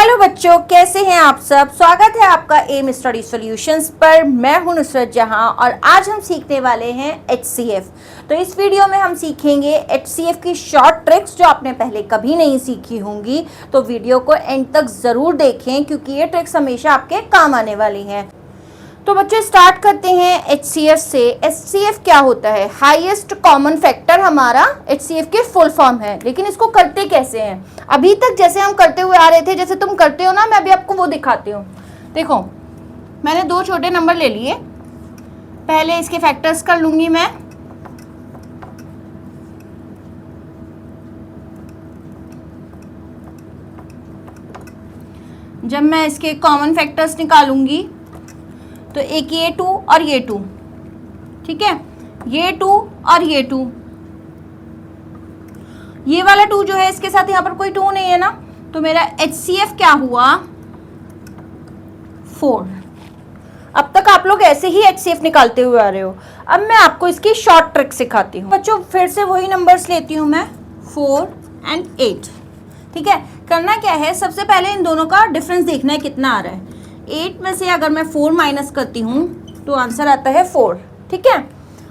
Hello बच्चों, कैसे हैं आप सब। स्वागत है आपका एम स्टडी सॉल्यूशंस पर। मैं हूं नुसरत जहां और आज हम सीखने वाले हैं HCF। तो इस वीडियो में हम सीखेंगे HCF की शॉर्ट ट्रिक्स जो आपने पहले कभी नहीं सीखी होंगी। तो वीडियो को एंड तक ज़रूर देखें क्योंकि ये ट्रिक्स हमेशा आपके काम आने वाली हैं। तो बच्चे स्टार्ट करते हैं HCF से। HCF क्या होता है? हाईएस्ट कॉमन फैक्टर हमारा HCF के फुल फॉर्म है। लेकिन इसको करते कैसे हैं? अभी तक जैसे हम करते हुए आ रहे थे, जैसे तुम करते हो ना, मैं अभी आपको वो दिखाती हूँ। देखो, मैंने दो छोटे नंबर ले लिए, पहले इसके फैक्टर्स कर लूंगी मैं। जब मैं इसके कॉमन फैक्टर्स निकालूंगी तो एक ये 2 और ये 2, ठीक है, ये 2 और ये 2, ये वाला 2 जो है इसके साथ यहाँ पर कोई 2 नहीं है ना, तो मेरा HCF क्या हुआ? 4। अब तक आप लोग ऐसे ही HCF निकालते हुए आ रहे हो। अब मैं आपको इसकी शॉर्ट ट्रिक सिखाती हूँ। बच्चों फिर से वही नंबर्स लेती हूँ मैं, 4 और 8, ठीक है। करना क्या है, सबसे पहले इन दोनों का डिफरेंस देखना है कितना आ रहा है। 8 में से अगर मैं 4 माइनस करती हूँ तो आंसर आता है 4, ठीक है।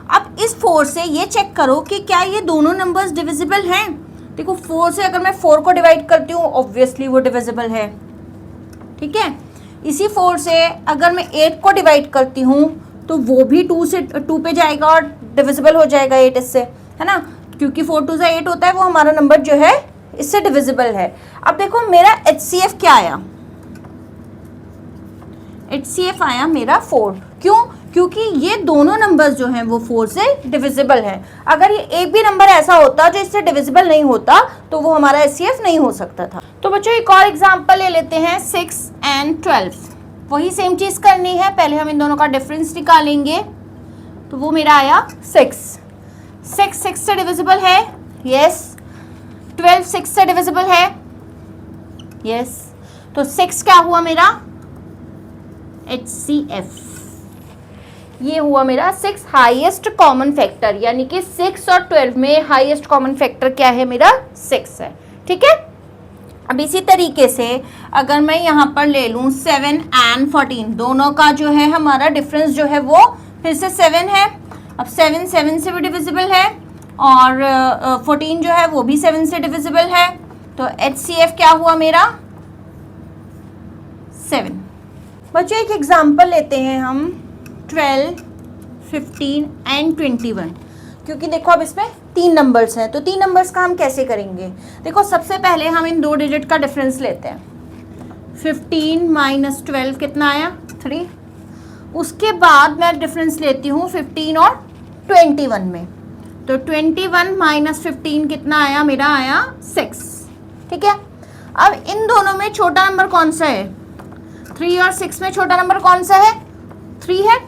अब इस 4 से ये चेक करो कि क्या ये दोनों नंबर्स डिविजिबल हैं। देखो, 4 से अगर मैं 4 को डिवाइड करती हूँ ऑब्वियसली वो डिविजिबल है, ठीक है। इसी 4 से अगर मैं 8 को डिवाइड करती हूँ तो वो भी 2 पे जाएगा और डिविजिबल हो जाएगा 8 इससे, है ना, क्योंकि 4 2 8 होता है, वो हमारा नंबर जो है इससे डिविजिबल है। अब देखो मेरा HCF क्या आया? HCF आया मेरा 4। क्यों? क्योंकि ये दोनों नंबर्स जो हैं वो 4 से डिविजिबल हैं। अगर ये एक भी नंबर ऐसा होता जो इससे डिविजिबल नहीं होता तो वो हमारा HCF नहीं हो सकता था। तो बच्चों एक और एग्जांपल ले लेते हैं, 6 और 12। वही सेम चीज करनी है, पहले हम इन दोनों का डिफरेंस निकालेंगे। तो वो मेरा आया 6 6 से डिविजिबल है, यस। 12 6 से डिविजिबल है, यस। तो 6 क्या हुआ मेरा? HCF। ये हुआ मेरा 6 हाईएस्ट कॉमन फैक्टर, यानी कि 6 और 12 में हाईएस्ट कॉमन फैक्टर क्या है? मेरा 6 है, ठीक है। अब इसी तरीके से अगर मैं यहाँ पर ले लूँ 7 और 14, दोनों का जो है हमारा डिफरेंस जो है वो फिर से 7 है। अब 7 7 से भी डिविजिबल है और 14 जो है वो भी 7 से डिविजिबल है। तो HCF क्या हुआ मेरा? 7। बच्चों एक एग्जाम्पल लेते हैं हम, 12, 15 और 21, क्योंकि देखो अब इसमें 3 नंबर्स हैं। तो 3 नंबर्स का हम कैसे करेंगे? देखो सबसे पहले हम इन 2 डिजिट का डिफरेंस लेते हैं। 15 माइनस 12 कितना आया? 3। उसके बाद मैं डिफरेंस लेती हूँ 15 और 21 में। तो 21 माइनस 15 कितना आया? मेरा आया 6, ठीक है। अब इन दोनों में छोटा नंबर कौन सा है? 3 और 6 में छोटा नंबर कौन सा है? 3 है।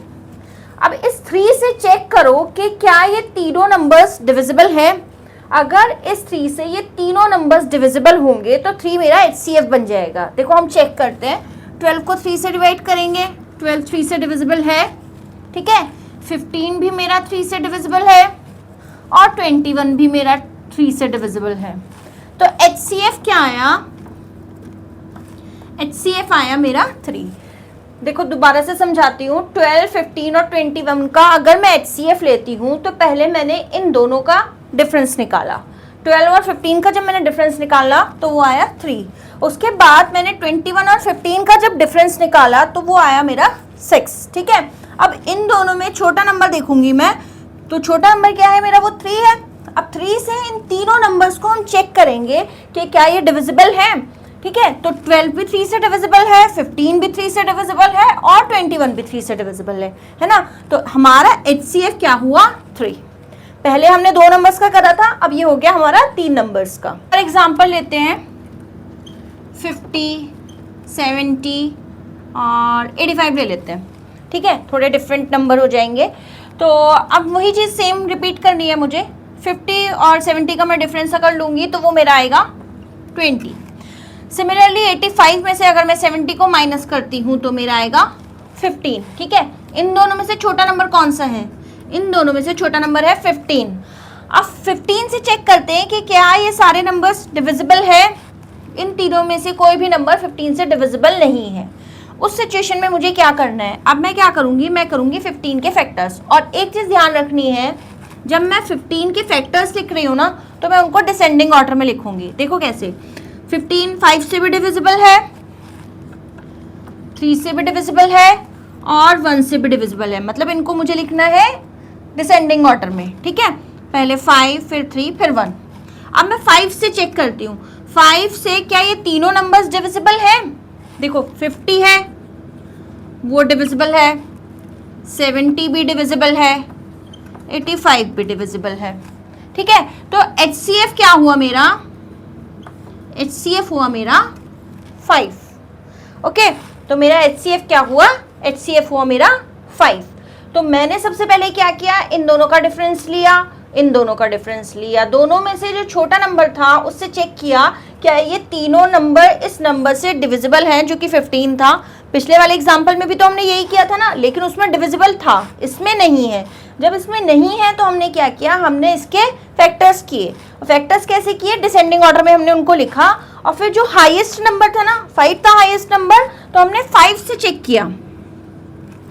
अब इस 3 से चेक करो कि क्या ये तीनों नंबर्स डिविजिबल है। अगर इस 3 से ये तीनों नंबर्स डिविजिबल होंगे तो 3 मेरा HCF बन जाएगा। देखो हम चेक करते हैं, 12 को 3 से डिवाइड करेंगे, 12 3 से डिविजिबल है, ठीक है। 15 भी मेरा 3 से डिविजिबल है और 21 भी मेरा 3 से डिविजिबल है। तो HCF क्या आया? HCF आया मेरा 3। देखो दोबारा से समझाती हूँ, 12, 15 और 21 का अगर मैं HCF लेती हूँ तो पहले मैंने इन दोनों का डिफरेंस निकाला। 12 और 15 का जब मैंने डिफरेंस निकाला तो वो आया 3। उसके बाद मैंने 21 और 15 का जब डिफरेंस निकाला तो वो आया मेरा 6, ठीक है। अब इन दोनों में छोटा नंबर देखूंगी मैं, तो छोटा नंबर क्या है मेरा? वो 3 है। अब 3 से इन तीनों नंबर्स को हम चेक करेंगे कि क्या ये डिविजिबल है, ठीक है। तो 12 भी 3 से डिविजिबल है, 15 भी 3 से डिविजिबल है और 21 भी 3 से डिविजिबल है ना। तो हमारा HCF क्या हुआ? 3। पहले हमने 2 नंबर्स का करा था, अब ये हो गया हमारा 3 नंबर्स का। फॉर एग्जांपल लेते हैं 50, 70 और 85 ले लेते हैं, ठीक है। थोड़े डिफरेंट नंबर हो जाएंगे। तो अब वही चीज़ सेम रिपीट करनी है मुझे। 50 और 70 का मैं डिफरेंस अगर लूँगी तो वो मेरा आएगा 20। सिमिलरली 85 में से अगर मैं 70 को माइनस करती हूँ तो मेरा आएगा 15, ठीक है। इन दोनों में से छोटा नंबर कौन सा है? इन दोनों में से छोटा नंबर है 15। अब 15 से चेक करते हैं कि क्या ये सारे नंबर्स डिविजिबल है। इन तीनों में से कोई भी नंबर 15 से डिविजिबल नहीं है। उस सिचुएशन में मुझे क्या करना है, अब मैं क्या करूंगी, मैं करूंगी 15 के फैक्टर्स। और एक चीज ध्यान रखनी है, जब मैं 15 के फैक्टर्स लिख रही हूँ ना, तो मैं उनको डिसेंडिंग ऑर्डर में लिखूंगी। देखो कैसे, 15 5 से भी डिविजिबल है, 3 से भी डिविजिबल है और 1 से भी डिविजिबल है, मतलब इनको मुझे लिखना है डिसेंडिंग ऑर्डर में। ठीक है, पहले 5 फिर 3 फिर 1। अब मैं 5 से चेक करती हूँ, 5 से क्या ये तीनों नंबर्स डिविजिबल है? देखो 50 है वो डिविजिबल है, 70 भी डिविजिबल है, 85 भी डिविजिबल है। ठीक है, तो HCF क्या हुआ मेरा, HCF हुआ मेरा 5। ओके, तो मेरा HCF क्या हुआ, HCF हुआ मेरा 5। तो मैंने सबसे पहले क्या किया, इन दोनों का डिफरेंस लिया, इन दोनों का डिफरेंस लिया, दोनों में से जो छोटा नंबर था उससे चेक किया क्या ये तीनों नंबर इस नंबर से डिविजिबल हैं, जो कि 15 था। पिछले वाले एग्जांपल में भी तो हमने यही किया था ना, लेकिन उसमें डिविजिबल था, इसमें नहीं है। जब इसमें नहीं है तो हमने क्या किया, हमने इसके फैक्टर्स किए। फैक्टर्स कैसे किए, डिसेंडिंग ऑर्डर में हमने उनको लिखा, और फिर जो हाईएस्ट नंबर था ना, 5 था हाईएस्ट नंबर, तो हमने 5 से चेक किया।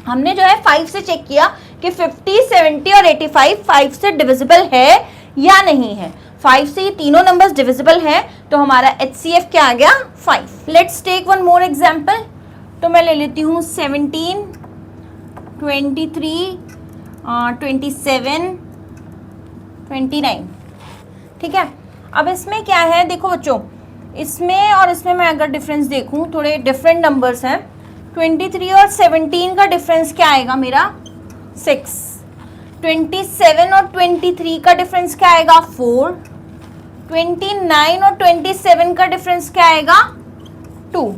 हमने जो है 5 से चेक किया कि 50, 70 और 85 5 से डिविजिबल है या नहीं है। 5 से ये तीनों नंबर्स डिविजिबल हैं, तो हमारा HCF क्या आ गया, 5। Let's take one more example. तो मैं ले लेती हूँ 17, 23, 27, 29। ठीक है, अब इसमें क्या है, देखो बच्चों, इसमें और इसमें मैं अगर डिफरेंस देखूँ, थोड़े डिफरेंट नंबर्स हैं। 23 और 17 का डिफरेंस क्या आएगा मेरा, 6। 27 और 23 का डिफरेंस क्या आएगा, 4। 29 और 27 का डिफरेंस क्या आएगा, 2।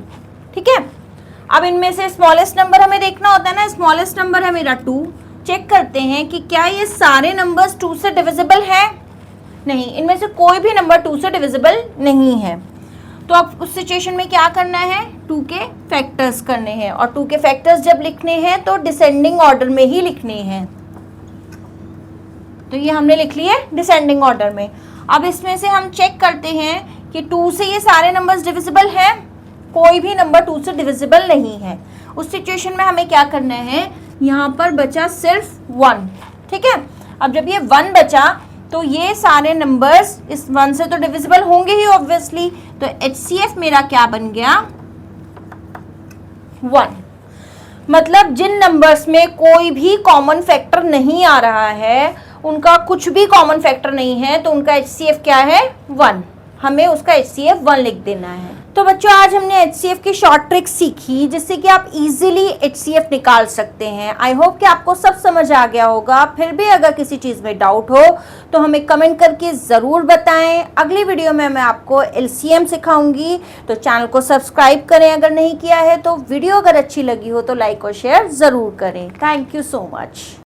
ठीक है, अब इनमें से स्मॉलेस्ट नंबर हमें देखना होता है ना, स्मॉलेस्ट नंबर है मेरा 2। चेक करते हैं कि क्या ये सारे नंबर्स 2 से डिविजिबल है, नहीं, इनमें से कोई भी नंबर 2 से डिविजिबल नहीं है। तो अब उस सिचुएशन में क्या करना है, 2 के फैक्टर्स करने हैं, और 2 के फैक्टर्स जब लिखने हैं तो डिसेंडिंग ऑर्डर में ही लिखने हैं। तो ये हमने लिख लिए डिसेंडिंग ऑर्डर में। अब इसमें से हम चेक करते हैं कि 2 से ये सारे नंबर्स डिविजिबल हैं, कोई भी नंबर 2 से डिविजिबल नहीं है। उस सिचुएशन में हमें क्या करना है, यहाँ पर बचा सिर्फ 1। ठीक है, अब जब ये 1 बचा तो ये सारे नंबर्स इस 1 से तो डिविजिबल होंगे ही ऑब्वियसली, तो HCF मेरा क्या बन गया, 1। मतलब जिन नंबर्स में कोई भी कॉमन फैक्टर नहीं आ रहा है, उनका कुछ भी कॉमन फैक्टर नहीं है, तो उनका HCF क्या है, 1। हमें उसका HCF 1 लिख देना है। तो बच्चों, आज हमने HCF की शॉर्ट ट्रिक सीखी, जिससे कि आप इजीली HCF निकाल सकते हैं। आई होप कि आपको सब समझ आ गया होगा। फिर भी अगर किसी चीज़ में डाउट हो तो हमें कमेंट करके ज़रूर बताएं। अगली वीडियो में मैं आपको LCM सिखाऊंगी, तो चैनल को सब्सक्राइब करें अगर नहीं किया है तो। वीडियो अगर अच्छी लगी हो तो लाइक और शेयर ज़रूर करें। Thank you so much.